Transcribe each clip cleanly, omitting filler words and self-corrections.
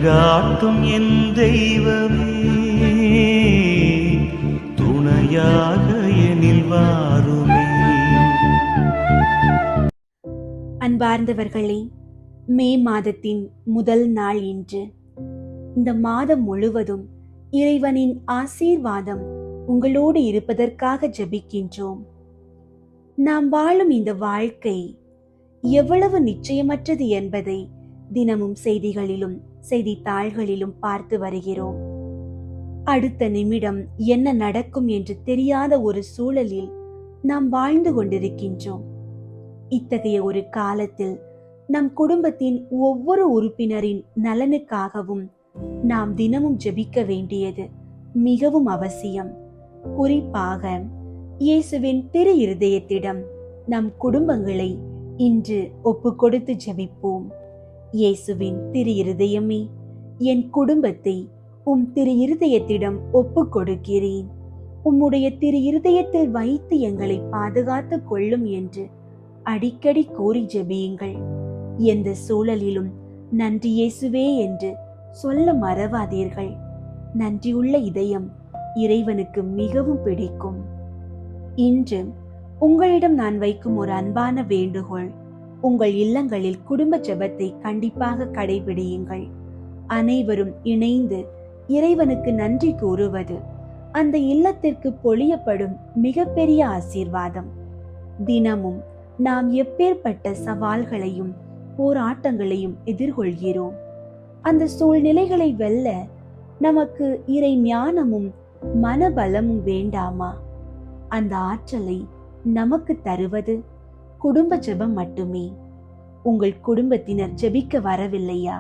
வழிகாட்டும் என் தெய்வமே, துணையாக எனில் வாருமே. அன்பார்ந்தவர்களே, மே மாதத்தின் முதல் நாள் இன்று. இந்த மாதம் முழுவதும் இறைவனின் ஆசீர்வாதம் உங்களோடு இருப்பதற்காக ஜெபிக்கின்றோம். நாம் வாழும் இந்த வாழ்க்கை எவ்வளவு நிச்சயமற்றது என்பதை தினமும் செய்திகளிலும் செய்தித்தாள்களிலும் பார்த்து வருகிறோம். அடுத்த நிமிடம் என்ன நடக்கும் என்று தெரியாத ஒரு சூழலில் நாம் வாழ்ந்து கொண்டிருக்கின்றோம். இத்தகைய ஒரு காலத்தில் நம் குடும்பத்தின் ஒவ்வொரு உறுப்பினரின் நலனுக்காகவும் நாம் தினமும் ஜெபிக்க வேண்டியது மிகவும் அவசியம். குறிப்பாக இயேசுவின் திரு இருதயத்திடம் நம் குடும்பங்களை இன்று ஒப்பு கொடுத்து ஜெபிப்போம். இயேசுவின் திரு இருதயமே, என் குடும்பத்தை உம் திரு இருதயத்திடம் ஒப்பு கொடுக்கிறேன். உம்முடைய திரு இருதயத்தில் வைத்து எங்களை பாதுகாத்து கொள்ளும் என்று அடிக்கடி கூறி ஜெபியுங்கள். எந்த சூழலிலும் நன்றி இயேசுவே என்று சொல்ல மறவாதீர்கள். நன்றியுள்ள இதயம் இறைவனுக்கு மிகவும் பிடிக்கும். இன்று உங்களிடம் நான் வைக்கும் ஒரு அன்பான வேண்டுகோள், உங்கள் இல்லங்களில் குடும்ப ஜெபத்தை கண்டிப்பாக கடைபிடியுங்கள். அனைவரும் இணைந்து இறைவனுக்கு நன்றி கூறுவது அந்த இல்லத்திற்கு பொழியப்படும் மிகப்பெரிய ஆசீர்வாதம். தினமும் நாம் எப்பேற்பட்ட சவால்களையும் போராட்டங்களையும் எதிர்கொள்கிறோம். அந்த சூழ்நிலைகளை வெல்ல நமக்கு இறை ஞானமும் மனபலமும் வேண்டாமா? அந்த ஆற்றலை நமக்கு தருவது குடும்ப ஜெபம் மட்டுமே. உங்கள் குடும்பத்தினர் ஜெபிக்க வரவில்லையா?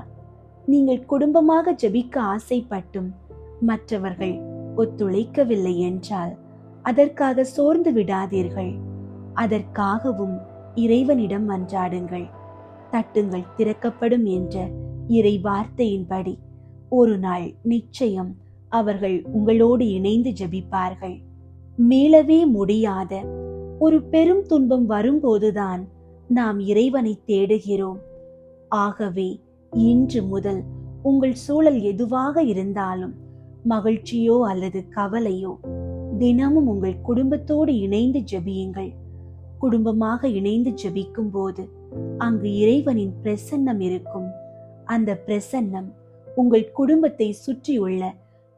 நீங்கள் குடும்பமாக ஜெபிக்க ஆசைப்பட்டும் மற்றவர்கள் ஒத்துழைக்கவில்லை என்றால் அதற்காக சோர்ந்து விடாதீர்கள். அதற்காகவும் இறைவனிடம் மன்றாடுங்கள். தட்டுங்கள் திறக்கப்படும் என்ற இறை வார்த்தையின்படி ஒரு நாள் நிச்சயம் அவர்கள் உங்களோடு இணைந்து ஜெபிப்பார்கள். மீளவே முடியாத ஒரு பெரும் துன்பம் வரும்போதுதான் நாம் இறைவனை தேடுகிறோம். ஆகவே இன்று முதல் உங்கள் சூழல் எதுவாக இருந்தாலும், மகிழ்ச்சியோ அல்லது கவலையோ, தினமும் உங்கள் குடும்பத்தோடு இணைந்து ஜெபியுங்கள். குடும்பமாக இணைந்து ஜெபிக்கும் போது அங்கு இறைவனின் பிரசன்னம் இருக்கும். அந்த பிரசன்னம் உங்கள் குடும்பத்தை சுற்றியுள்ள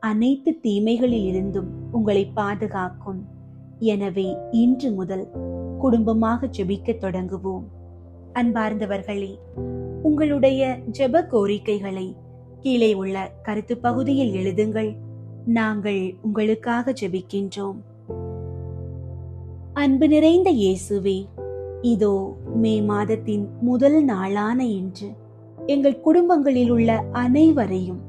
அனைத்து தீமைகளில் இருந்தும் உங்களை பாதுகாக்கும். எனவே இன்று முதல் குடும்பமாக ஜெபிக்க தொடங்குவோம். அன்பார்ந்தவர்களே, உங்களுடைய ஜெப கோரிக்கைகளை கீழே உள்ள கருத்து பகுதியில் எழுதுங்கள். நாங்கள் உங்களுக்காக ஜெபிக்கின்றோம். அன்பு நிறைந்த இயேசுவே, இதோ மே மாதத்தின் முதல் நாளான இன்று எங்கள் குடும்பங்களில் உள்ள அனைவரையும்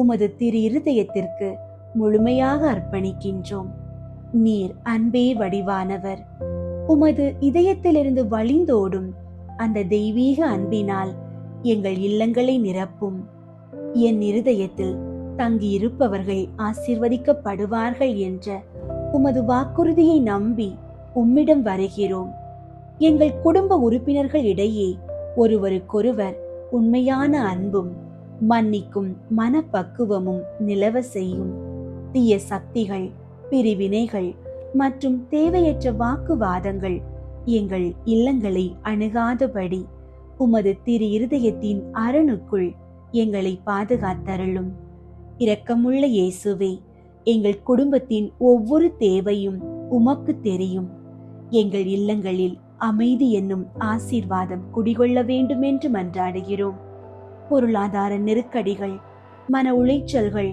உமது திரு இருதயத்திற்கு முழுமையாக அர்ப்பணிக்கின்றோம். நீர் அன்பே வடிவானவர். உமது இதயத்திலிருந்து வழிந்தோடும் அந்த தெய்வீக அன்பினால் எங்கள் இல்லங்களை நிரப்பும். என் இருதயத்தில் தங்கியிருப்பவர்கள் ஆசீர்வதிக்கப்படுவார்கள் என்ற உமது வாக்குறுதியை நம்பி உம்மிடம் வருகிறோம். எங்கள் குடும்ப உறுப்பினர்கள் இடையே ஒருவருக்கொருவர் உண்மையான அன்பும் மன்னிக்கும் மனப்பக்குவமும் நிலவ செய்யும். தீய சக்திகள், பிரிவினைகள் மற்றும் தேவையற்ற வாக்குவாதங்கள் எங்கள் இல்லங்களை அணுகாதபடி உமது திரு இருதயத்தின் அரணுக்குள் எங்களை பாதுகாத்தருளும். இரக்கமுள்ள இயேசுவே, எங்கள் குடும்பத்தின் ஒவ்வொரு தேவையும் உமக்கு தெரியும். எங்கள் இல்லங்களில் அமைதி என்னும் ஆசீர்வாதம் குடிகொள்ள வேண்டும் என்று மன்றாடுகிறோம். பொருளாதார நெருக்கடிகள், மன உளைச்சல்கள்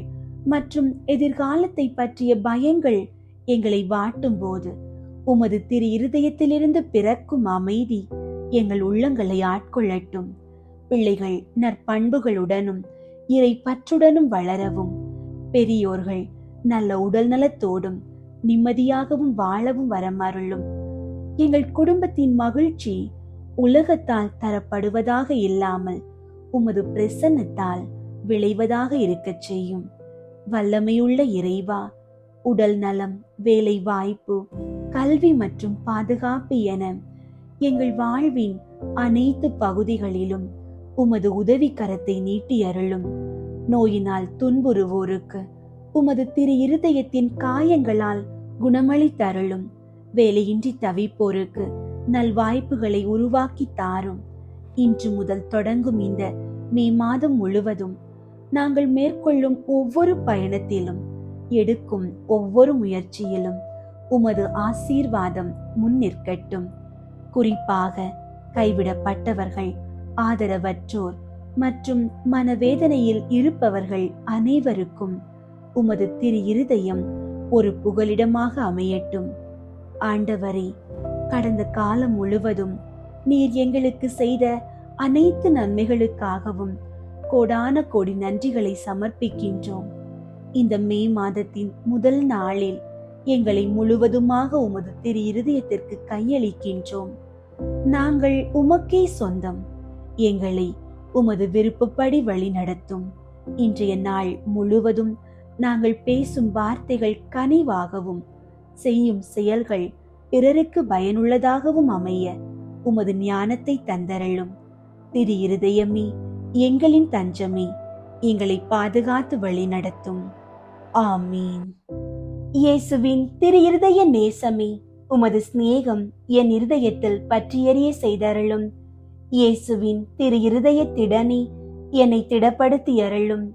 மற்றும் எதிர்காலத்தை பற்றிய பயங்கள் எங்களை வாட்டும் போது உமது திரு இருதயத்திலிருந்து பிறக்கும் அமைதி எங்கள் உள்ளங்களை ஆட்கொள்ளட்டும். பிள்ளைகள் நற்பண்புகளுடனும் இறை பற்றுடனும் வளரவும், பெரியோர்கள் நல்ல உடல் நலத்தோடும் நிம்மதியாகவும் வாழவும் வரமருளும். எங்கள் குடும்பத்தின் மகிழ்ச்சி உலகத்தால் தரப்படுவதாக இல்லாமல் உமது பிரசன்னத்தால் விளைவதாக இருக்கச் செய்யும். வல்லமையுள்ள இறைவா, உடல் நலம், வேலை வாய்ப்பு, கல்வி மற்றும் பாதுகாப்பு என எங்கள் வாழ்வின் அனைத்து பகுதிகளிலும் உமது உதவி கரத்தை நீட்டி அருளும். நோயினால் துன்புறுவோருக்கு உமது திரு இருதயத்தின் காயங்களால் குணமளித்தருளும். வேலையின்றி தவிப்போருக்கு நல்வாய்ப்புகளை உருவாக்கி தாரும். இன்று முதல் தொடங்கும் இந்த மே மாதம் முழுவதும் நாங்கள் மேற்கொள்ளும் ஒவ்வொரு பயணத்திலும், எடுக்கும் ஒவ்வொரு முயற்சியிலும் உமது ஆசீர்வாதம் முன்னிற்கட்டும். குறிப்பாக கைவிடப்பட்டவர்கள், ஆதரவற்றோர் மற்றும் மனவேதனையில் இருப்பவர்கள் அனைவருக்கும் உமது திரு இருதயம் ஒரு புகலிடமாக அமையட்டும். ஆண்டவரே, கடந்த காலம் முழுவதும் நீர் எங்களுக்கு செய்த அனைத்து நன்மைகளுக்காகவும் கோடான கோடி நன்றிகளை சமர்ப்பிக்கின்றோம். இந்த மே மாதத்தின் முதல் நாளில் எங்களை முழுவதுமாக உமது திரு இருதயத்திற்கு கையளிக்கின்றோம். நாங்கள் உமக்கே சொந்தம். எங்களை உமது விருப்பப்படி வழி நடத்தும். இன்றைய நாள் முழுவதும் நாங்கள் பேசும் வார்த்தைகள் கனிவாகவும், செய்யும் செயல்கள் பிறருக்கு பயனுள்ளதாகவும் அமைய உமது ஞானத்தை தந்தருளும். திரு இருதயமே, எங்களின் தஞ்சமே, எங்களை பாதுகாத்து வழி நடத்தும். ஆமீன். இயேசுவின் திரு இருதய நேசமே, உமது சிநேகம் என் இருதயத்தில் பற்றியறிய செய்தருளும். இயேசுவின் திரு இருதய திடனே, என்னை திடப்படுத்தி அருளும்.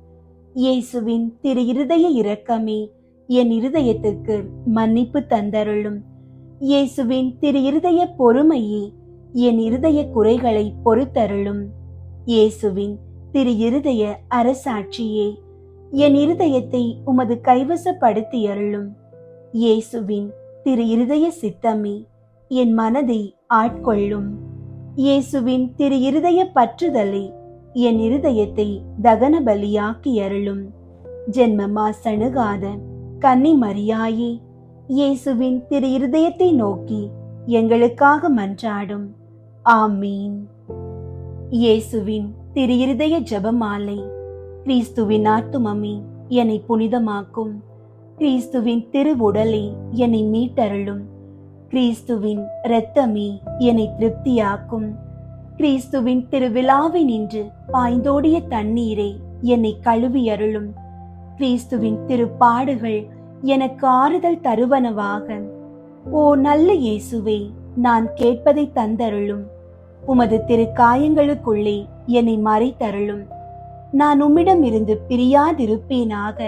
இயேசுவின் திரு இருதய இரக்கமே, என் இருதயத்துக்கு மன்னிப்பு தந்தருளும். இயேசுவின் திரு இருதய பொறுமையே, என் இருதய குறைகளை பொறுத்தருளும். இயேசுவின் திரு இருதய அரசாட்சியே, என் இருதயத்தை உமது கைவசப்படுத்தி அருளும். இயேசுவின் திரு இருதய சித்தமே, என் மனதை ஆட்கொள்ளும். இயேசுவின் திரு இருதய பற்றுதலே, என் இருதயத்தை தகன பலியாக்கி அருளும். ஜென்மமா சணுகாத கன்னி மரியாயே, இயேசுவின் திரு இருதயத்தை நோக்கி எங்களுக்காக மன்றாடும். ஆமீன். இயேசுவின் திரு இருதய ஜெபமாலை. கிறிஸ்துவின் ஆத்துமமே, என்னை புனிதமாக்கும். கிறிஸ்துவின் திருவுடலே, என்னை மீட்டருளும். கிறிஸ்துவின் இரத்தமே, என்னை திருப்தியாக்கும். கிறிஸ்துவின் திருவிழாவை நின்று பாய்ந்தோடிய தண்ணீரே, என்னை கழுவி அருளும். கிறிஸ்துவின் திருப்பாடுகள் எனக்கு ஆறுதல் தருவனவாக. ஓ நல்ல இயேசுவே, நான் கேட்பதை தந்தருளும். உமது திரு காயங்களுக்குள்ளே என்னை மறைத்தருளும். நான் உம்மிடம் இருந்து பிரியாதிருப்பேனாக.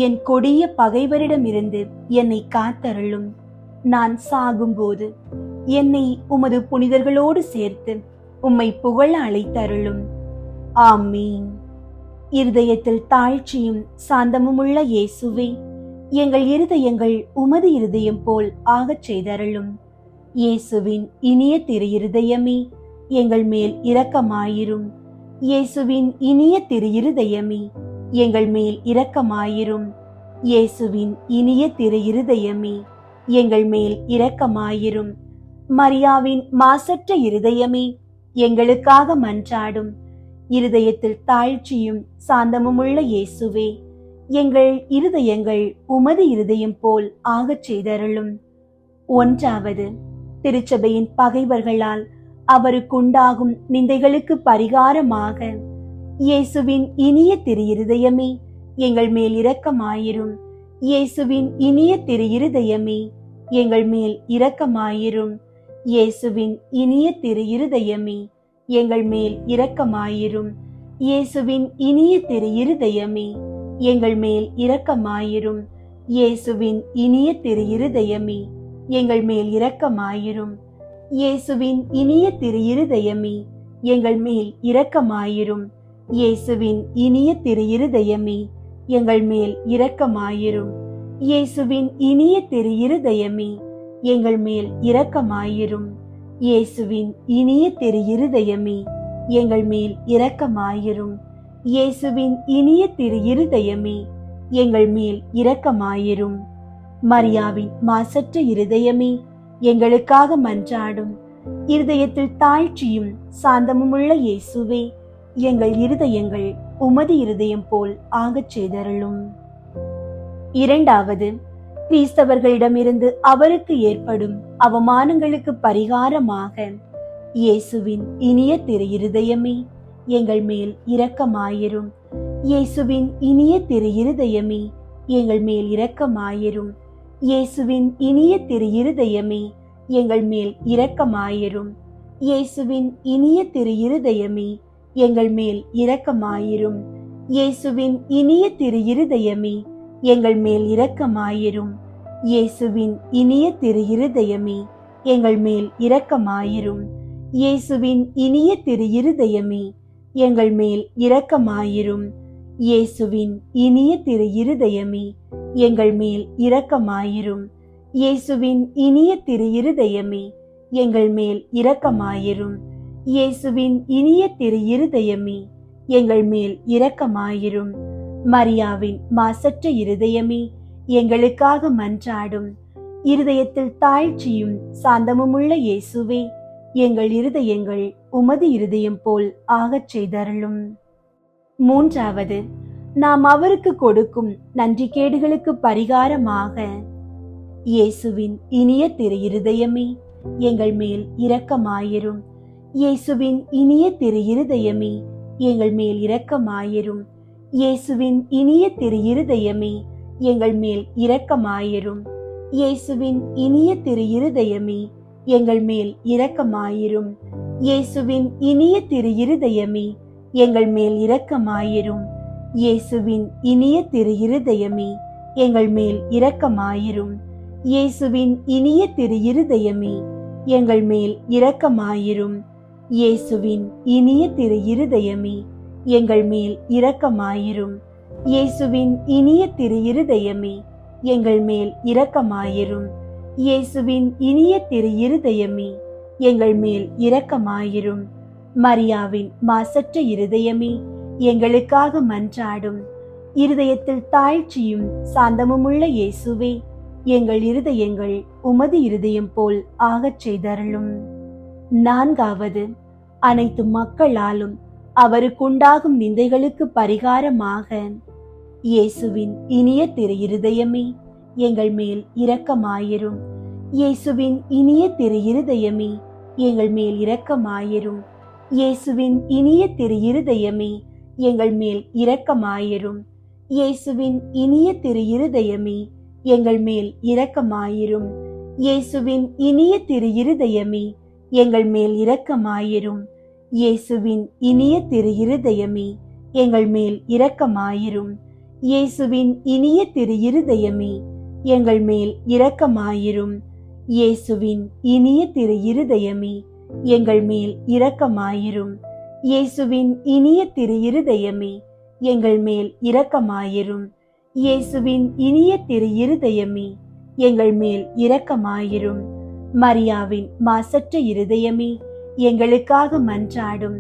என் கொடிய பகைவரிடமிருந்து என்னை காத்தருளும். நான் சாகும்போது என்னை உமது புனிதர்களோடு சேர்த்து உம்மை புகழ அழைத்தருளும். ஆமீன். இருதயத்தில் தாழ்ச்சியும் சாந்தமும் உள்ள இயேசுவே, எங்கள் இருதயங்கள் உமது இருதயம் போல் ஆகச் செய்தருளும். இயேசுவின் இனிய திரு இருதயமே, எங்கள் மேல் இரக்கமாயிரும். இயேசுவின் இனிய திரு இருதயமே, எங்கள் மேல் இரக்கமாயிரும். இயேசுவின் இனிய திரு இருதயமே, எங்கள் மேல் இரக்கமாயிரும். மரியாவின் மாசற்ற இருதயமே, எங்களுக்காக மன்றாடும். இருதயத்தில் தாழ்ச்சியும் சாந்தமும் உள்ள இயேசுவே, எங்கள் இருதயங்கள் உமது இருதயம் போல் ஆகச் செய்தருளும். 1. திருச்சபையின் பகைவர்களால் அவருக்குண்டாகும் நிந்தைகளுக்கு பரிகாரமாக இயேசுவின் இனிய திரு இருதயமே, எங்கள் மேல் இரக்கமாயிரும். இயேசுவின் இனிய திரு இருதயமே, எங்கள் மேல் இரக்கமாயிரும். இயேசுவின் இனிய திரு இருதயமே, எங்கள் மேல் இரக்கமாயிரும். இயேசுவின் இனிய திரு இருதயமே, எங்கள் மேல் இரக்கமாயிரும். இயேசுவின் இனிய திரு இருதயமே, எங்கள் மேல் இரக்கமாயிரும். இயேசுவின் இனிய திரு இருதயமே, எங்கள் மேல் இரக்கமாயிரும். இயேசுவின் இனிய திரு இருதயமே, எங்கள் மேல் இரக்கமாயிரும். இயேசுவின் இனிய திரு இருதயமே, எங்கள் மேல் இரக்கமாயிரும். இயேசுவின் இனிய திரு இருதயமே, எங்கள் மேல் இரக்கமாயிரும். இயேசுவின் இனிய திரு இருதயமே, எங்கள் மேல் இரக்கமாயிரும். மரியாவின் மாசற்ற இருதயமே, எங்களுக்காக மன்றாடும். இருதயத்தில் தாழ்ச்சியும் சாந்தமும் உள்ள இயேசுவே, எங்கள் இருதயங்கள் உமது இருதயம் போல் ஆகச் செய்தருளும். 2. கிறிஸ்தவர்களிடமிருந்து அவருக்கு ஏற்படும் அவமானங்களுக்கு பரிகாரமாக இயேசுவின் இனிய திரு இருதயமே, எங்கள் மேல் இரக்கமாயிரும். இயேசுவின் இனிய திரு இருதயமே, எங்கள் மேல் இரக்கமாயிரும். இயேசுவின் இனிய திரு இருதயமே, எங்கள் மேல் இரக்கமாயிரும். இயேசுவின் இனிய திரு இருதயமே, எங்கள் மேல் இரக்கமாயிரும். இயேசுவின் இனிய திரு இருதயமே, எங்கள் மேல் இரக்கமாயிரும். இயேசுவின் இனிய திரு இருதயமே, எங்கள் மேல் இரக்கமாயிரும். இயேசுவின் இனிய திரு இருதயமே, எங்கள் மேல் இரக்கமாயிரும். இயேசுவின் இனிய திரு இருதயமே, எங்கள் மேல் இரக்கமாயிரும். இயேசுவின் இனிய திரு இருதயமே, எங்கள் மேல் இரக்கமாயிரும். இயேசுவின் இனிய திரு இருதயமே, எங்கள் மேல் இரக்கமாயிரும். மரியாவின் மாசற்ற இருதயமே, எங்களுக்காக மன்றாடும். இருதயத்தில் தாழ்ச்சியும் சாந்தமுமுள்ள இயேசுவே, எங்கள் இருதயங்கள் உமது இருதயம் போல் ஆகச் செய்தருளும். மூன்றாவது, நாம் அவருக்கு கொடுக்கும் நன்றிகேடுகளுக்கு பரிகாரமாக, இயேசுவின் இனிய திரு இருதயமே, எங்கள் மேல் இரக்கமாயிரும். இயேசுவின் இனிய திரு இருதயமே, எங்கள் மேல் இரக்கமாயிரும். இயேசுவின் இனிய திரு இருதயமே, எங்கள் மேல் இரக்கமாயிரும். இயேசுவின் இனிய திரு இருதயமே, எங்கள் மேல் இரக்கமாயிரும். இயேசுவின் இனிய திரு இருதயமே, எங்கள் மேல் இரக்கமாயிரும். இயேசுவின் இனிய திரு இருதயமே, எங்கள் மேல் இரக்கமாயிரும். இயேசுவின் இனிய திரு இருதயமே, எங்கள் மேல் இரக்கமாயிரும். இயேசுவின் இனிய திரு இருதயமே, எங்கள் மேல் இரக்கமாயிரும். இயேசுவின் இனிய திரு இருதயமே, எங்கள் மேல் இரக்கமாயிரும். இயேசுவின் இனிய திரு இருதயமே, எங்கள் மேல் இரக்கமாயிரும். மரியாவின் மாசற்ற இருதயமே, எங்களுக்காக மன்றாடும். இருதயத்தில் தாழ்ச்சியும் சாந்தமுமுள்ள இயேசுவே, எங்கள் இருதயங்கள் உமது இருதயம் போல் ஆகச் செய்தருளும். நான்காவது, அனைத்து மக்களாலும் அவருக்குண்டாகும் நிந்தைகளுக்கு பரிகாரமாக, இயேசுவின் இனிய திரு இருதயமே, எங்கள் மேல் இரக்கமாயிரும். இயேசுவின் இனிய திரு இருதயமே, எங்கள் மேல் இரக்கமாயிரும். இயேசுவின் இனிய திரு இருதயமே, எங்கள் மேல் இரக்கமாயிரும். இயேசுவின் இனிய திரு இருதயமே, எங்கள் மேல் இரக்கமாயிரும். இயேசுவின் இனிய திரு இருதயமே, எங்கள் மேல் இரக்கமாயிரும். இயேசுவின் இனிய திரு இருதயமே, எங்கள் மேல் இரக்கமாயிரும். இயேசுவின் இனிய திரு இருதயமே, எங்கள் மேல் இரக்கமாயிரும். இயேசுவின் இனிய திரு இருதயமே, எங்கள் மேல் இரக்கமாயிரும். இயேசுவின் இனிய திரு இருதயமே, எங்கள் மேல் இரக்கமாயிரும். இயேசுவின் இனிய திரு இருதயமே, எங்கள் மேல் இரக்கமாயிரும். மரியாவின் மாசற்ற இருதயமே, எங்களுக்காக மன்றாடும்.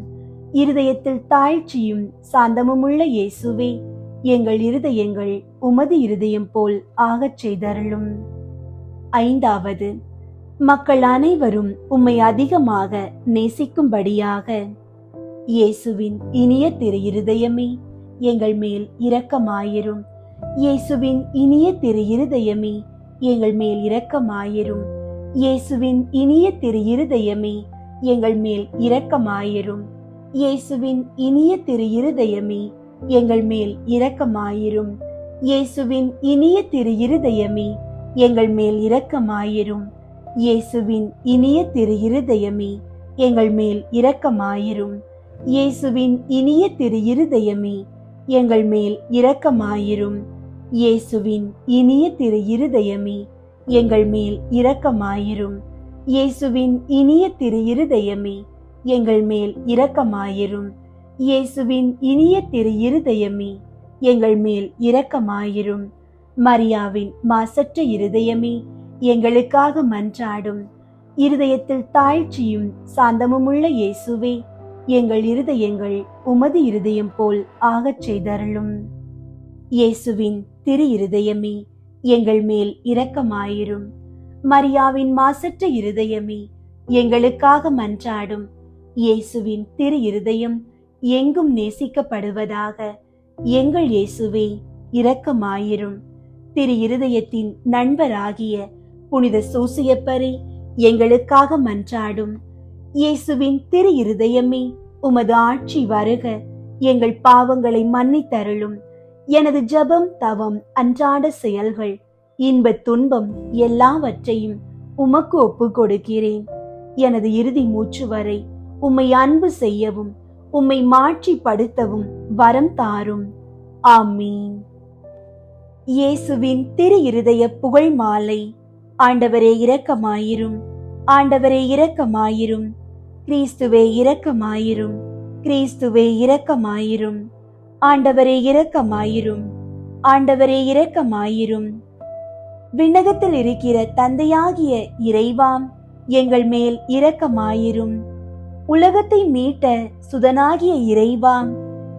இருதயத்தில் தாழ்ச்சியும் சாந்தமுமுள்ள இயேசுவே, எங்கள் இருதயங்கள் உமது இருதயம் போல் ஆகச் செய்தருளும். ஐந்தாவது, மக்கள் அனைவரும் உம்மை அதிகமாக நேசிக்கும்படியாக, இயேசுவின் இனிய திரு இருதயமே, எங்கள் மேல் இரக்கமாயிரும். இயேசுவின் இனிய திரு இருதயமே, எங்கள் மேல் இரக்கமாயிரும். இயேசுவின் இனிய திரு இருதயமே, எங்கள் மேல் இரக்கமாயிரும். இயேசுவின் இனிய திரு இருதயமே, எங்கள் மேல் இரக்கமாயிரும். இயேசுவின் இனிய திரு இருதயமே, எங்கள் மேல் இரக்கமாயிரும். இயேசுவின் இனிய திரு இருதயமே, எங்கள் மேல் இரக்கமாயிரும். இயேசுவின் இனிய திரு இருதயமே, எங்கள் மேல் இரக்கமாயிரும். இயேசுவின் இனிய திரு இருதயமே, எங்கள் மேல் இரக்கமாயிரும். இயேசுவின் இனிய திரு இருதயமே, எங்கள் மேல் இரக்கமாயிரும். இயேசுவின் இனிய திரு இருதயமே, எங்கள் மேல் இரக்கமாயிரும். மரியாவின் மாசற்ற இருதயமே, எங்களுக்காக மன்றாடும். இருதயத்தில் தாழ்ச்சியும் சாந்தமுமுள்ள இயேசுவே, எங்கள் இருதயங்கள் உமது இருதயம் போல் ஆகச் செய்தருளும். இயேசுவின் திரு இருதயமே, எங்கள் மேல் இரக்கமாயிரும். மரியாவின் மாசற்ற இருதயமே, எங்களுக்காக மன்றாடும். இயேசுவின் திரு இருதயம் எங்கும் நேசிக்கப்படுவதாக. எங்கள் இயேசுவே, இரக்கமாயிரும். திரு இருதயத்தின் நண்பராகிய புனித சூசியப்பரே, எங்களுக்காக மன்றாடும். இயேசுவின் திரு இருதயமே, உமது ஆட்சி வருக. எங்கள் பாவங்களை மன்னித்தருளும். எனது ஜெபம், தவம், அன்றாட செயல்கள், இன்பத் துன்பம் எல்லாவற்றையும் உமக்கு ஒப்புக் கொடுக்கிறேன். எனது இறுதி மூச்சு வரை உம்மை அன்பு செய்யவும் உம்மை மாட்சிப்படுத்தவும் வரம் தாரும். ஆமீன். இயேசுவின் திரு இருதய புகழ் மாலை. ஆண்டவரே இரக்கமாயிரும். ஆண்டவரே இரக்கமாயிரும். கிறிஸ்துவே இரக்கமாயிரும். கிறிஸ்துவே இரக்கமாயிரும். ஆண்டவரே இரக்கமாயிரும். ஆண்டவரே இரக்கமாயிரும். விண்ணகத்தில் இருக்கிற தந்தையாகிய இறைவாம், எங்கள் மேல் இரக்கமாயிரும். உலகத்தை மீட்ட சுதனாகிய இறைவாம்,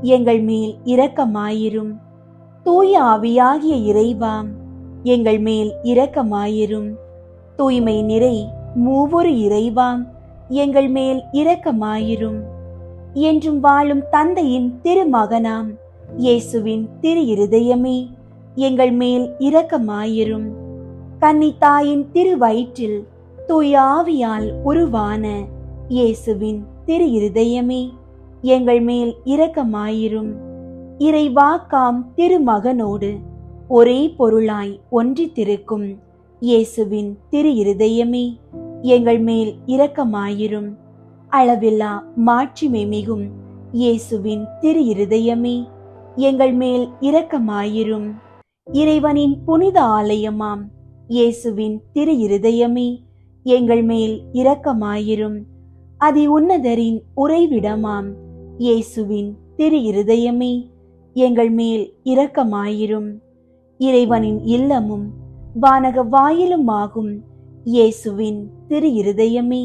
எங்கள் மேல் இரக்கமாயிரும். தூய ஆவியாகிய இறைவாம், எங்கள் மேல் இரக்கமாயிரும். தூய்மை நிறை மூவொரு இறைவாம், எங்கள் மேல் இரக்கமாயிரும். என்றும் வாழும் தந்தையின் திருமகனாம் இயேசுவின் திரு இருதயமே, எங்கள் மேல் இரக்கமாயிரும். கன்னி தாயின் திரு வயிற்றில் தூய ஆவியால் உருவான இயேசுவின் திரு இருதயமே, எங்கள் மேல் இரக்கமாயிரும். இறைவாக்காம் திருமகனோடு ஒரே பொருளாய் ஒன்றித்திருக்கும் இயேசுவின் திரு இருதயமே, எங்கள் மேல் இரக்கமாயிரும். அளவில்லா மாட்சிமை மிகும் இயேசுவின் திரு இருதயமே, எங்கள் மேல் இரக்கமாயிரும். இறைவனின் புனித ஆலயமாம் இயேசுவின் திரு இருதயமே, எங்கள் மேல் இரக்கமாயிரும். அதி உன்னதரின் உறைவிடமாம் இயேசுவின் திரு இருதயமே, எங்கள் மேல் இரக்கமாயிரும். இறைவனின் இல்லமும் வானக வாயிலுமாகும் இயேசுவின் திரு இருதயமே,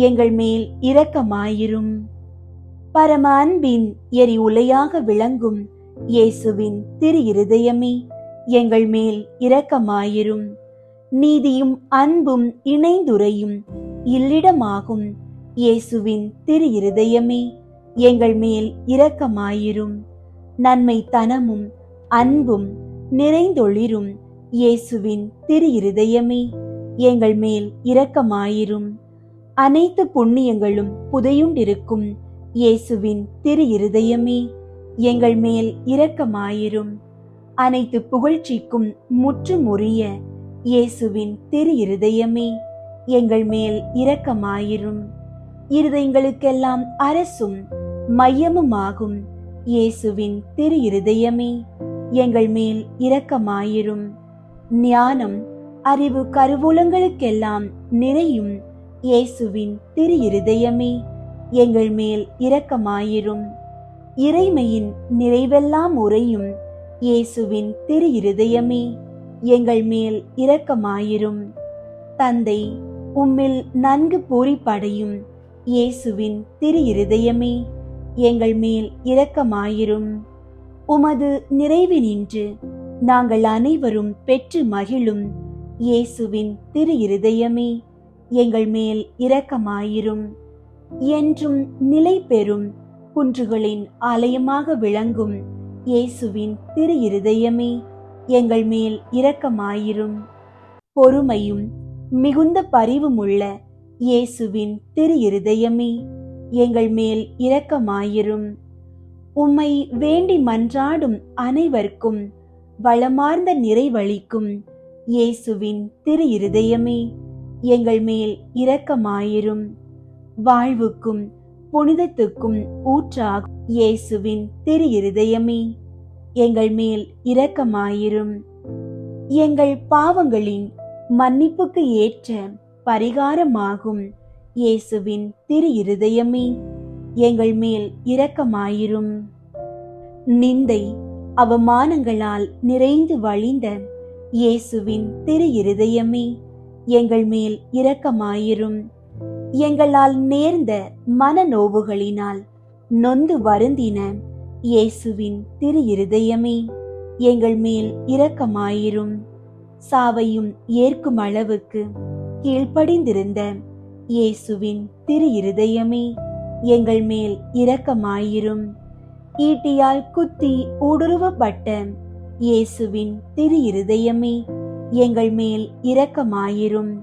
எங்கள் மேல் இரக்கமாயிரும். பரம அன்பின் எரி உலையாக விளங்கும் இயேசுவின் திரு இருதயமே, எங்கள் மேல் இரக்கமாயிரும். நீதியும் அன்பும் இணைந்துரையும் இல்லிடமாகும் இயேசுவின் திரு இருதயமே, எங்கள் மேல் இரக்கமாயிரும். நன்மை தனமும் அன்பும் நிறைந்தொளிரும் இயேசுவின் திரு இருதயமே, எங்கள் மேல் இரக்கமாயிரும். அனைத்து புண்ணியங்களும் புதையுண்டிருக்கும் இயேசுவின் திரு இருதயமே, எங்கள் மேல் இரக்கமாயிரும். அனைத்து புகழ்ச்சிக்கும் முற்றுமுறிய இயேசுவின் திரு இருதயமே, எங்கள் மேல் இரக்கமாயிரும். இருதயங்களுக்கெல்லாம் அரசும் மையமுமாகும் இயேசுவின் திரு இருதயமே, எங்கள் மேல் இரக்கமாயிரும். ஞானம் அறிவு கருவூலங்களுக்கெல்லாம் நிறையும் இயேசுவின் திரு இருதயமே, எங்கள் மேல் இரக்கமாயிரும். இறைமையின் நிறைவெல்லாம் உறையும் இயேசுவின் திரு இருதயமே, எங்கள் மேல் இரக்கமாயிரும். தந்தை உம்மில் நன்கு பூரிப்படையும் இயேசுவின் திரு இருதயமே, எங்கள் மேல் இரக்கமாயிரும். உமது நிறைவினின்று நாங்கள் அனைவரும் பெற்று மகிழும் இயேசுவின் திரு இருதயமே, எங்கள் மேல் இரக்கமாயிரும். என்றும் நிலை பெறும் குன்றுகளின் ஆலயமாக விளங்கும் இயேசுவின் திரு இருதயமே, எங்கள் மேல் இரக்கமாயிரும். பொறுமையும் மிகுந்த பரிவுமுள்ள இயேசுவின் திரு இருதயமே, எங்கள் மேல் இரக்கமாயிரும். உம்மை வேண்டி மன்றாடும் அனைவருக்கும் வளமார்ந்த நிறைவளிக்கும் இயேசுவின் திரு இருதயமே, எங்கள் மேல் இரக்கமாயிரும். வாழ்வுக்கும் புனிதத்துக்கும் ஊற்றாகும் இயேசுவின் திரு இருதயமே, எங்கள் மேல் இரக்கமாயிரும். எங்கள் பாவங்களின் மன்னிப்புக்கு ஏற்ற பரிகாரமாகும் இயேசுவின் திரு இருதயமே, எங்கள் மேல் இரக்கமாயிரும். நிந்தை அவமானங்களால் நிறைந்து வழிந்த இயேசுவின் திரு இருதயமே, எங்கள் மேல் இரக்கமாயிரும். எங்களால் நேர்ந்த மனநோவுகளினால் நொந்து வருந்தின இயேசுவின் திரு இருதயமே, எங்கள் மேல் இரக்கமாயிரும். சாவையும் ஏற்கும் அளவுக்கு கீழ்ப்படிந்திருந்த இயேசுவின் திரு இருதயமே, எங்கள் மேல் இரக்கமாயிரும். ஈட்டியால் குத்தி ஊடுருவப்பட்ட இயேசுவின் திரு இருதயமே, எங்கள் மேல் இரக்கமாயிரும்.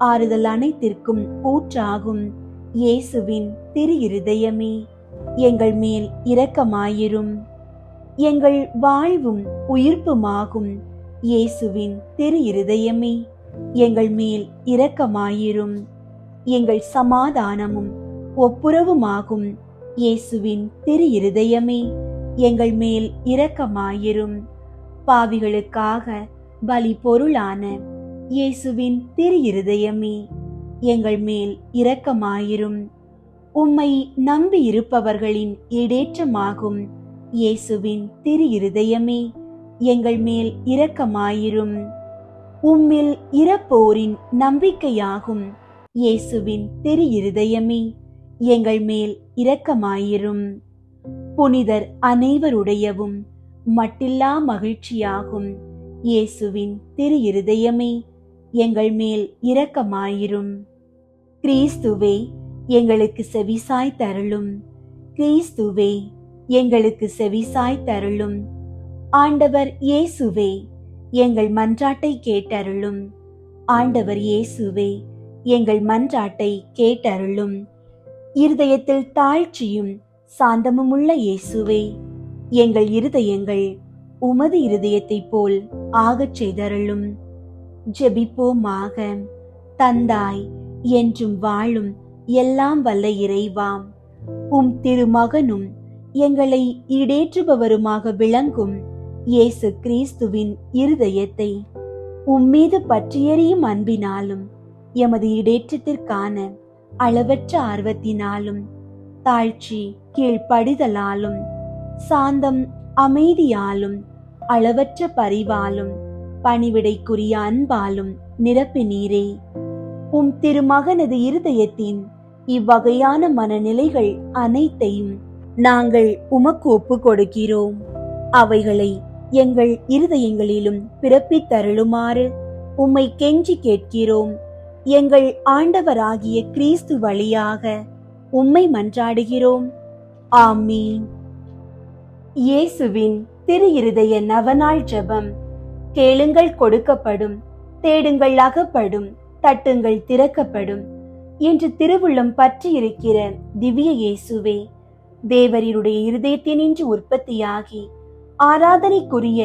ஆறுதல் அனைத்திற்கும் ஊற்றாகும் இயேசுவின் திரு இருதயமே, எங்கள் மேல் இரக்கமாயிரும். எங்கள் வாழ்வும் உயிர்ப்புமாகும் இயேசுவின் திரு இருதயமே, எங்கள் மேல் இரக்கமாயிரும். எங்கள் சமாதானமும் ஒப்புரவுமாகும் இயேசுவின் திரு இருதயமே, எங்கள் மேல் இரக்கமாயிரும். பாவிகளுக்காக பலி பொருளான இயேசுவின் திரு இருதயமே, எங்கள் மேல் இரக்கமாயிரும். உம்மை நம்பி இருப்பவர்களின் ஈடேற்றமாகும் இயேசுவின் திரு இருதயமே, எங்கள் மேல் இரக்கமாயிரும். உம்மில் இறப்போரின் நம்பிக்கையாகும் இயேசுவின் திரு இருதயமே, எங்கள் மேல் இரக்கமாயிரும். புனிதர் அனைவருடையவும் மட்டில்லா மகிழ்ச்சியாகும் இயேசுவின் திரு இருதயமே, எங்கள் மேல் இரக்கமாயிரும். கிறிஸ்துவே, எங்களுக்கு செவிசாய் தருளும். கிறிஸ்துவே, எங்களுக்கு செவிசாய் தருளும். ஆண்டவர் இயேசுவே, எங்கள் மன்றாட்டை கேட்டருளும். ஆண்டவர் இயேசுவே, எங்கள் மன்றாட்டை கேட்டருளும். இருதயத்தில் தாழ்ச்சியும் சாந்தமுமுள்ள இயேசுவே, எங்கள் இருதயங்கள் உமது இருதயத்தைப் போல் ஆகச் செய்தருளும். ஜெபிப்போமாக. தந்தாய், என்றும் வாழும் எல்லாம் வல்ல இறைவாம், உம் திருமகனும் எங்களை ஈடேற்றுபவருமாக விளங்கும் இயேசு கிறிஸ்துவின் இருதயத்தை உம்மீது பற்றியெறியும் அன்பினாலும் எமது ஈடேற்றத்திற்கான அளவற்ற ஆர்வத்தினாலும் தாழ்ச்சி கீழ்ப்படிதலாலும் சாந்தம் அமைதியாலும் அளவற்ற பரிவாலும் பணிவிடைக்குரிய அன்பாலும் நிரப்பினீரே. உம் திருமகனது இருதயத்தின் இவ்வகையான மனநிலைகள் அனைத்தையும் நாங்கள் உமக்கு ஒப்பு கொடுக்கிறோம். அவைகளை எங்கள் இருதயங்களிலும் பிறப்பித்தருளுமாறு உம்மை கெஞ்சி கேட்கிறோம். எங்கள் ஆண்டவராகிய கிறிஸ்து வழியாக உம்மை மன்றாடுகிறோம். ஆமீன். இயேசுவின் திரு இருதய நவநாள் ஜெபம். கேளுங்கள் கொடுக்கப்படும், தேடுங்கள் அகப்படும், தட்டுங்கள் திறக்கப்படும் என்று திருவுள்ளம் பற்றி இருக்கிற திவ்ய இயேசுவே, தேவரீருடைய இருதயத்தினின்று உற்பத்தியாகி ஆராதனைக்குரிய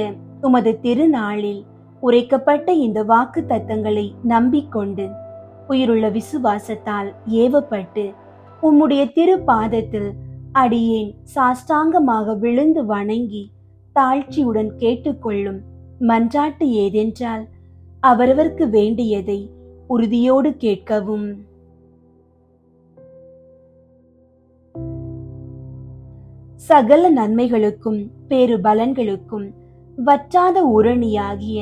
உமது திருநாளில் உரைக்கப்பட்ட இந்த வாக்கு தத்தங்களை நம்பிக்கொண்டு உயிருள்ள விசுவாசத்தால் ஏவப்பட்டு உம்முடைய திரு பாதத்தில் அடியேன் சாஷ்டாங்கமாக விழுந்து வணங்கி தாழ்ச்சியுடன் கேட்டுக்கொள்ளும் மன்றாட்டு ஏதென்றால், அவரவர்க்கு வேண்டியதை உறுதியோடு கேட்கவும். சகல நன்மைகளுக்கும் பேரு பலன்களுக்கும் வற்றாத ஊரணியாகிய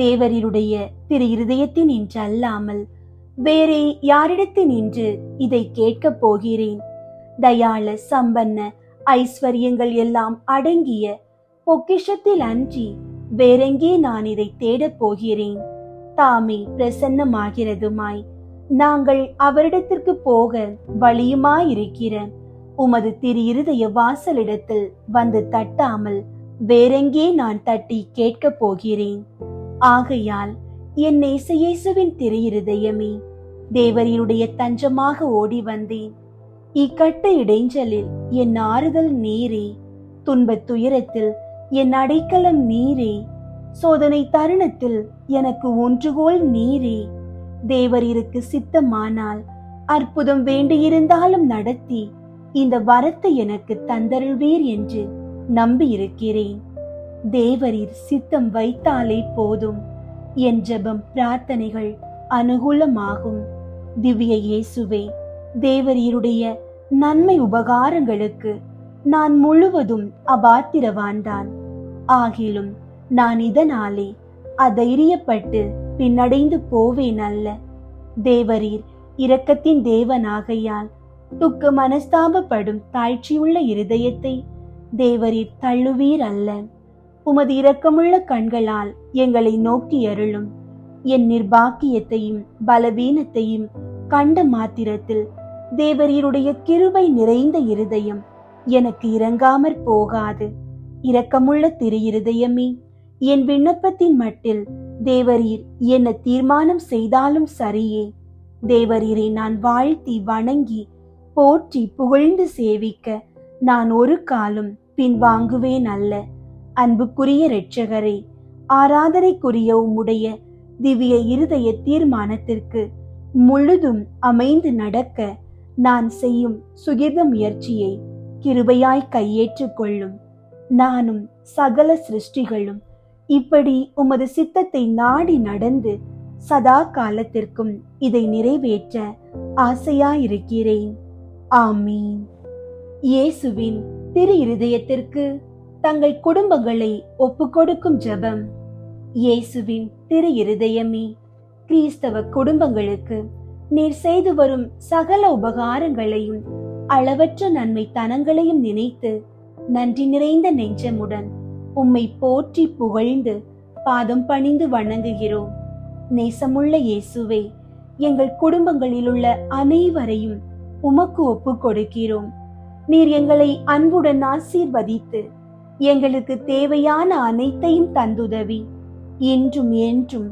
தேவரீருடைய திரு இருதயத்தின் நின்று அல்லாமல் வேறே யாரிடத்தின் நின்று இதை கேட்கப் போகிறேன்? தயாள சம்பன்ன ஐஸ்வர்யங்கள் எல்லாம் அடங்கிய பொக்கிஷத்தில் அன்றி வேறெங்கே நான் இதை தேடப் போகிறேன்? தாமே பிரசன்னமாகிறதுமாய் நாங்கள் அவரிடத்திற்கு போக வழியுமாயிருக்கிற உமது திரு இருதய வாசலிடத்தில் வந்து தட்டாமல் வேறெங்கே நான் தட்டி கேட்கப் போகிறேன்? ஆகையால் என் நேச இயேசுவின் திரு இருதயமே, தேவரீருடைய தஞ்சமாக ஓடி வந்தேன். இக்கட்ட இடைஞ்சலில் என் ஆறுதல் நீரே, துன்பத் துயரத்தில் என் அடைக்கலம் நீரே, சோதனை தருணத்தில் எனக்கு ஒன்றுகோல் நீரே. தேவரீருக்கு சித்தமானால் அற்புதம் வேண்டியிருந்தாலும் நடத்தி இந்த வரத்தை எனக்கு தந்தருள்வீர் என்று நம்பியிருக்கிறேன். தேவரீர் சித்தம் வைத்தாலே போதும், என் ஜெபம் பிரார்த்தனைகள் அனுகூலமாகும். திவ்ய இயேசுவே, தேவரீருடைய நன்மை உபகாரங்களுக்கு நான் முழுவதும் அபாத்திரவான்தான். ஆகிலும் நான் இதனாலே அதைரியப்பட்டு பின்னடைந்து போவேன் அல்ல. தேவரீர் இரக்கத்தின் தேவனாகையால் துக்க மனஸ்தாபப்படும் தாழ்ச்சியுள்ள இருதயத்தை தேவரீர் தள்ளுவீர் அல்ல. உமது இரக்கமுள்ள கண்களால் எங்களை நோக்கி அருளும். என் நிர்பாக்கியத்தையும் பலவீனத்தையும் கண்ட மாத்திரத்தில் தேவரீருடைய கிருபை நிறைந்த இருதயம் எனக்கு இரங்காமற் போகாது. இரக்கமுள்ள திரு இருதயமே, என் விண்ணப்பத்தின் மட்டில் தேவரீர் என்ன தீர்மானம் செய்தாலும் சரியே. தேவரீரை நான் வாழ்த்தி வணங்கி போற்றி புகழ்ந்து சேவிக்க நான் ஒரு காலும் பின்வாங்குவேன் அல்ல. அன்புக்குரிய இரட்சகரே, ஆராதனைக்குரிய உம்முடைய திவ்ய இருதய தீர்மானத்திற்கு முழுதும் அமைந்து நடக்க நான் செய்யும் சுகிர்த முயற்சியை கிருபையாய் கையேற்றுக் கொள்ளும். நானும் சகல சிருஷ்டிகளும் இப்படி உமது சித்தத்தை நாடி நடந்து சதா காலத்திற்கும் இதை நிறைவேற்ற ஆசையாயிருக்கிறேன். ஆமீன். இயேசுவின் திரு இருதயத்திற்கு தங்கள் குடும்பங்களை ஒப்புக்கொடுக்கும் ஜெபம். இயேசுவின் திரு இருதயமே, கிறிஸ்தவ குடும்பங்களுக்கு நீர் செய்து வரும் சகல உபகாரங்களையும் அளவற்ற நன்மை தனங்களையும் நினைத்து நன்றி நிறைந்த நெஞ்சமுடன் உம்மை போற்றி புகழ்ந்து பாதம் பணிந்து வணங்குகிறோம். நேசமுள்ள இயேசுவே, எங்கள் குடும்பங்களில் உள்ள அனைவரையும் உமக்கு ஒப்பு கொடுக்கிறோம். நீர் எங்களை அன்புடன் ஆசீர்வதித்து எங்களுக்கு தேவையான அனைத்தையும் தந்துதவி இன்றும் என்றும்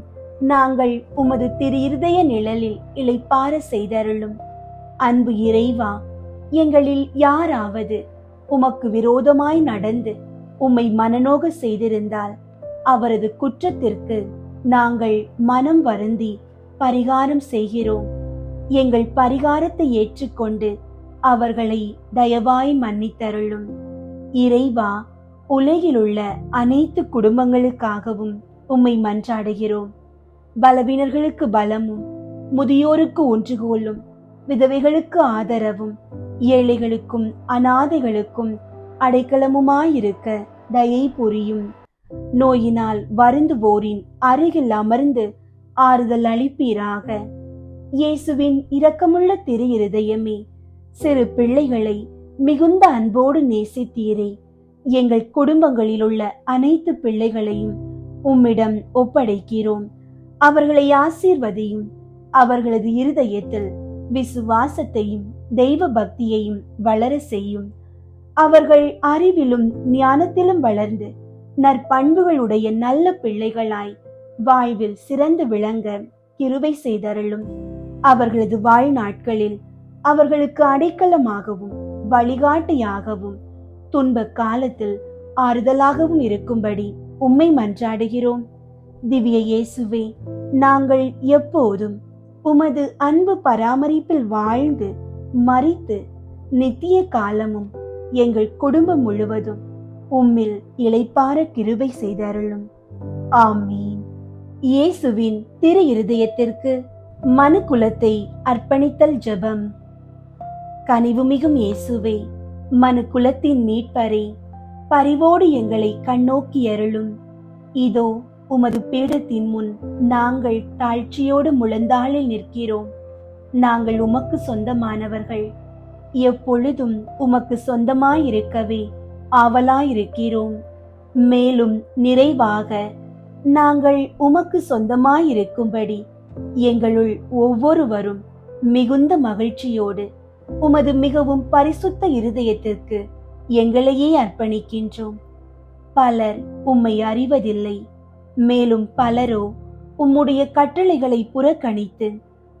நாங்கள் உமது திரு இருதய நிழலில் இளைப்பார செய்தருளும். அன்பு இறைவா, எங்களில் யாராவது உமக்கு விரோதமாய் நடந்து உம்மை மனநோக செய்திருந்தால் அவரது குற்றத்திற்கு நாங்கள் மனம் வருந்தி பரிகாரம் செய்கிறோம். எங்கள் பரிகாரத்தை ஏற்றுக்கொண்டு அவர்களை தயவாய் மன்னித்தருளும். இறைவா, உலகிலுள்ள அனைத்து குடும்பங்களுக்காகவும் உம்மை மன்றாடுகிறோம். பலவீனர்களுக்கு பலமும், முதியோருக்கு ஒன்றுகோலும், விதவைகளுக்கு ஆதரவும், ஏழைகளுக்கும் அநாதைகளுக்கும் அடைக்கலமுமாயிருக்க தயை புரியும். நோயினால் வருந்துவோரின் அருகில் அமர்ந்து ஆறுதல் அளிப்பீராக. இயேசுவின் இரக்கமுள்ள திரு இருதயமே, சிறு பிள்ளைகளை மிகுந்த அன்போடு நேசித்தீரே. எங்கள் குடும்பங்களில் உள்ள அனைத்து பிள்ளைகளையும் உம்மிடம் ஒப்படைக்கிறோம். அவர்களை ஆசீர்வதியும். அவர்களது இருதயத்தில் விசுவாசத்தையும் தெய்வ பக்தியையும் வளர செய்யும். அவர்கள் அறிவிலும் ஞானத்திலும் வளர்ந்து நற்பண்புகளுடைய நல்ல பிள்ளைகளாய் வாழ்வில் சிறந்து விளங்க கிருபை செய்தருளும். அவர்களது வாழ்நாட்களில் அவர்களுக்கு அடைக்கலமாகவும் வழிகாட்டியாகவும் துன்ப காலத்தில் ஆறுதலாகவும் இருக்கும்படி உம்மை மன்றாடுகிறோம். திவ்ய இயேசுவே, நாங்கள் எப்போதும் உமது அன்பு பராமரிப்பில் வாழ்ந்து மரித்து நித்திய காலமும் எங்கள் குடும்பம் முழுவதும் உம்மில் இளைப்பார கிருபை செய்தருளும். ஆமீன். இயேசுவின் திரு இருதயத்திற்கு மனு குலத்தை அர்ப்பணித்தல் ஜெபம். கனிவுமிகும் இயேசுவே, மனு குலத்தின் மீட்பரே, பரிவோடு எங்களை கண்ணோக்கி அருளும். இதோ உமது பீடத்தின் முன் நாங்கள் தாழ்ச்சியோடு முழந்தாளில் நிற்கிறோம். நாங்கள் உமக்கு சொந்தமானவர்கள். எப்பொழுதும் உமக்கு சொந்தமாயிருக்கவே ஆவலாயிருக்கிறோம். மேலும் நிறைவாக நாங்கள் உமக்கு சொந்தமாயிருக்கும்படி எங்களுள் ஒவ்வொருவரும் மிகுந்த மகிழ்ச்சியோடு உமது மிகவும் பரிசுத்த இருதயத்திற்கு எங்களையே அர்ப்பணிக்கின்றோம். பலர் உம்மை அறிவதில்லை. மேலும் பலரோ உம்முடைய கட்டளைகளை புறக்கணித்து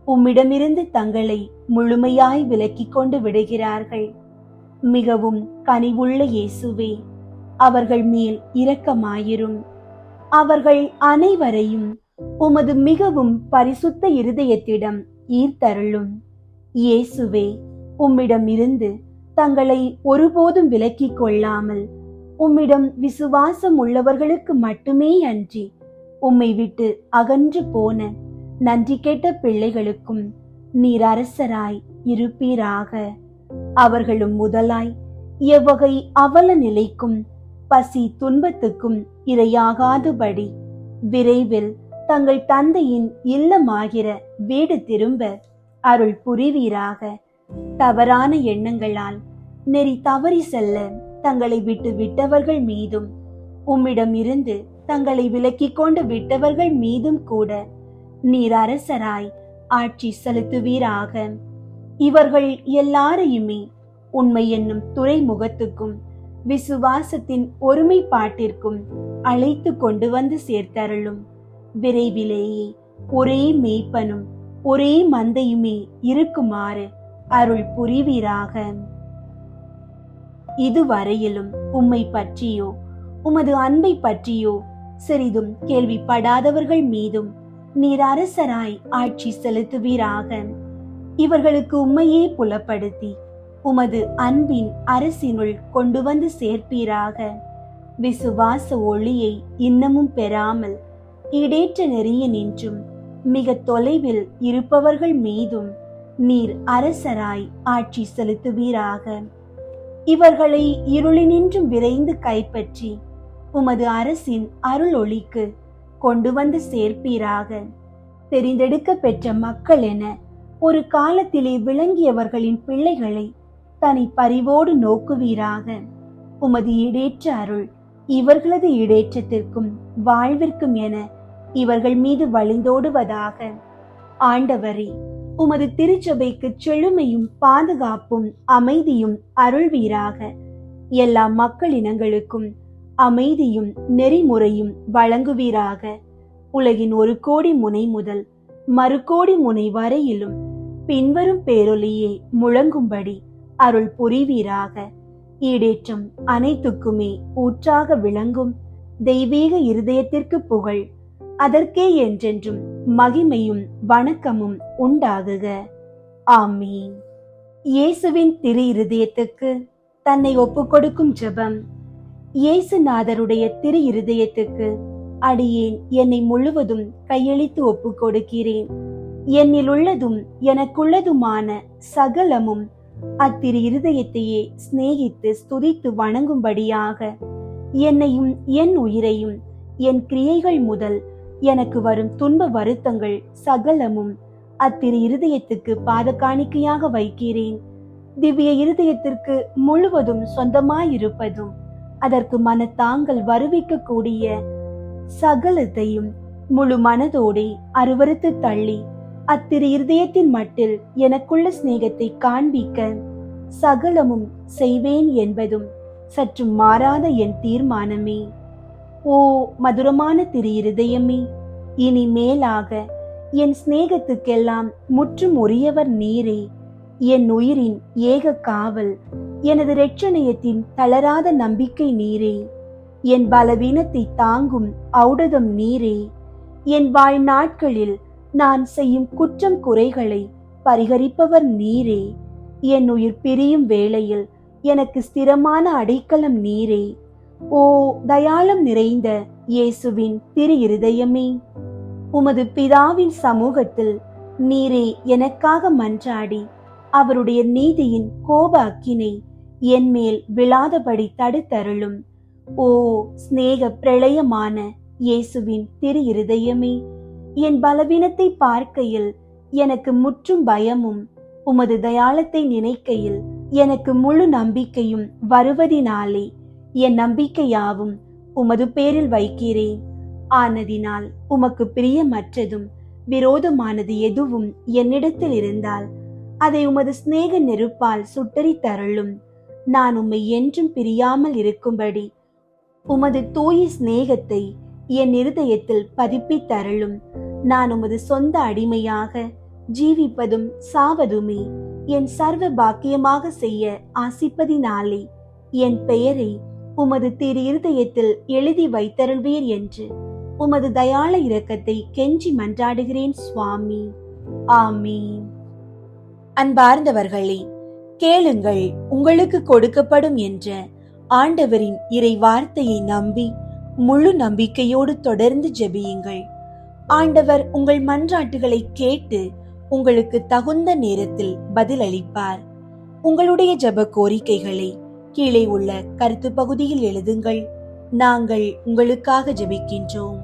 உம்மிடமிருந்து தங்களை முழுமையாய் விலக்கிக் கொண்டு விடுகிறார்கள். மிகவும் கனிவுள்ள இயேசுவே, அவர்கள் மேல் இரக்கமாயிரும். அவர்கள் அனைவரையும் உமது மிகவும் பரிசுத்த இருதயத்திடம் ஈர்த்தருளும். இயேசுவே, உம்மிடமிருந்து தங்களை ஒருபோதும் விலக்கிக் கொள்ளாமல் உம்மிடம் விசுவாசம் உள்ளவர்களுக்கு மட்டுமே அன்றி உம்மை விட்டு அகன்று போன நன்றி கெட்ட பிள்ளைகளுக்கும் நீர் அரசராய் இருப்பீராக. அவர்களும் முதலாய் எவ்வகை அவல நிலைக்கும் பசி துன்பத்துக்கும் இரையாகாதபடி விரைவில் தங்கள் தந்தையின் இல்லமாகிற வீடு திரும்ப அருள் புரிவீராக. தவறான எண்ணங்களால் நெறி தவறி செல்ல தங்களை விட்டு விட்டவர்கள் மீதும் உம்மிடம் இருந்து தங்களை விலக்கிக் கொண்டு விட்டவர்கள் மீதும் கூட நீர் அரசராய் ஆட்சி செலுத்துவீராக. இவர்கள் எல்லாரையுமே உண்மை என்னும் துறைமுகத்துக்கும் விசுவாசத்தின் ஒருமைப்பாட்டிற்கும் அழைத்து கொண்டு வந்து சேர்த்தருளும். விரைவிலேயே ஒரே மேய்ப்பனும் ஒரே மந்தையுமே இருக்குமாறு அருள் புரிவீராக. இதுவரையிலும் உம்மை பற்றியோ உமது அன்பை பற்றியோ சிறிதும் கேள்விப்படாதவர்கள் மீதும் நீர் அரசராய் ஆட்சி செலுத்துவீராக. இவர்களுக்கு உம்மையே புலப்படுத்தி உமது அன்பின் அரசினுள் கொண்டு வந்து சேர்ப்பீராக. விசுவாச ஒளியை இன்னமும் பெறாமல் ஈடேற்ற நெறிய நின்றும் மிக தொலைவில் இருப்பவர்கள் மீதும் நீர் அரசராய் ஆட்சி செலுத்துவீராக. இவர்களை இருளினின்றும் விரைந்து கைப்பற்றி உமது அரசின் அருள் ஒளிக்கு கொண்டு வந்து சேர்ப்பீராக. தெரிந்தெடுக்க பெற்ற மக்கள் என ஒரு காலத்திலே விளங்கியவர்களின் பிள்ளைகளை தனி பரிவோடு நோக்குவீராக. உமது ஈடேற்ற அருள் இவர்களது ஈடேற்றத்திற்கும் வாழ்விற்கும் என இவர்கள் மீது வழிந்தோடுவதாக. ஆண்டவரே, உமது திருச்சபைக்கு செழுமையும் பாதுகாப்பும் அமைதியும் அருள்வீராக. எல்லா மக்களினங்களுக்கும் அமைதியும் நெறிமுறையும் வழங்குவீராக. உலகின் ஒரு கோடி முனை முதல் மறுகோடி முனை வரையிலும் பின்வரும் பேரொலியே முழங்கும்படி அருள் புரிவீராக. ஈடேற்றம் அனைத்துக்குமே ஊற்றாக விளங்கும் தெய்வீக இருதயத்திற்கு புகழ், அதற்கே என்றென்றும் மகிமையும் வணக்கமும் உண்டாகுக. ஆமீன். இயேசுவின் திரு இருதயத்துக்கு தன்னை ஒப்புக்கொடுக்கும் ஜெபம். இயேசுநாதருடைய திரு இருதயத்துக்கு அடியேன் என்னை முழுவதும் கையளித்து ஒப்புக் கொடுக்கிறேன். என்னில் உள்ளதும் எனக்குள்ளதுமான சகலமும் அத்திரு இருதயத்தையே சிநேகித்து ஸ்துதித்து வணங்கும்படியாக என்னையும் என் உயிரையும் என் கிரியைகள் முதல் எனக்கு வரும் துன்ப வருத்தங்கள் சகலமும் அத்திரு இருதயத்துக்கு பாதகாணிக்கையாக வைக்கிறேன். திவ்ய இருதயத்திற்கு முழுவதும் சொந்தமாயிருப்பதும் அதற்கு மனத்தாங்கள் வருவிக்க கூடிய சகலத்தையும் முழு மனதோடே அருவருத்து தள்ளி அத்திரு இருதயத்தின் மட்டில் எனக்குள்ள சிநேகத்தை காண்பிக்க சகலமும் செய்வேன் என்பதும் சற்று மாறாத என் தீர்மானமே. ஓ மதுரமான திரு இருதயமே, இனி மேலாக என் சிநேகத்துக்கெல்லாம் முற்றும் உரியவர் நீரே. என் உயிரின் ஏக காவல், எனது இரட்சணியத்தின் தளராத நம்பிக்கை நீரே. என் பலவீனத்தை தாங்கும் ஔடதம் நீரே. என் வாழ்நாட்களில் நான் செய்யும் குற்றம் குறைகளை பரிகரிப்பவர் நீரே. என் உயிர் பிரியும் வேளையில் எனக்கு ஸ்திரமான அடைக்கலம் நீரே. ஓ தயாளம் நிறைந்த இயேசுவின் திரு இருதயமே, உமது பிதாவின் சமூகத்தில் நீரே எனக்காக மன்றாடி அவருடைய நீதியின் கோப அக்கினை என் மேல் விழாதபடி தடுத்தருளும். ஓ சிநேக பிரளயமான இயேசுவின் திரு இருதயமே, என் பலவீனத்தை பார்க்கையில் எனக்கு முற்றும் பயமும் உமது தயாளத்தை நினைக்கையில் எனக்கு முழு நம்பிக்கையும் வருவதினாலே என் நம்பிக்கையாவும் உமது பேரில் வைக்கிறேன். ஆனதினால் உமக்கு பிரியமற்றதும் விரோதமானது எதுவும் என்னிடத்தில் இருந்தால் அதை உமது சிநேக நெருப்பால் சுட்டரி தருளும். நான் உம்மை என்றும் பிரியாமல் இருக்கும்படி உமது தூய சிநேகத்தை என் இருதயத்தில் பதிப்பித்தருளும். நான் உமது சொந்த அடிமையாக ஜீவிப்பதும் சாவதுமே என் சர்வ பாக்கியமாக செய்ய ஆசிப்பதினாலே என் பெயரை உமது திரு இருதயத்தில் எழுதி வைத்தருள்வீர் என்று உமது தயாள இரக்கத்தை கெஞ்சி மன்றாடுகிறேன் சுவாமி. ஆமீன். அன்பார்ந்தவர்களே, கேளுங்கள் உங்களுக்கு கொடுக்கப்படும் என்ற ஆண்டவரின் இறை வார்த்தையை நம்பி முழு நம்பிக்கையோடு தொடர்ந்து ஜெபியுங்கள். ஆண்டவர் உங்கள் மன்றாட்டுகளை கேட்டு உங்களுக்கு தகுந்த நேரத்தில் பதிலளிப்பார். உங்களுடைய ஜெப கோரிக்கைகளை கீழே உள்ள கருத்து பகுதியில் எழுதுங்கள். நாங்கள் உங்களுக்காக ஜெபிக்கின்றோம்.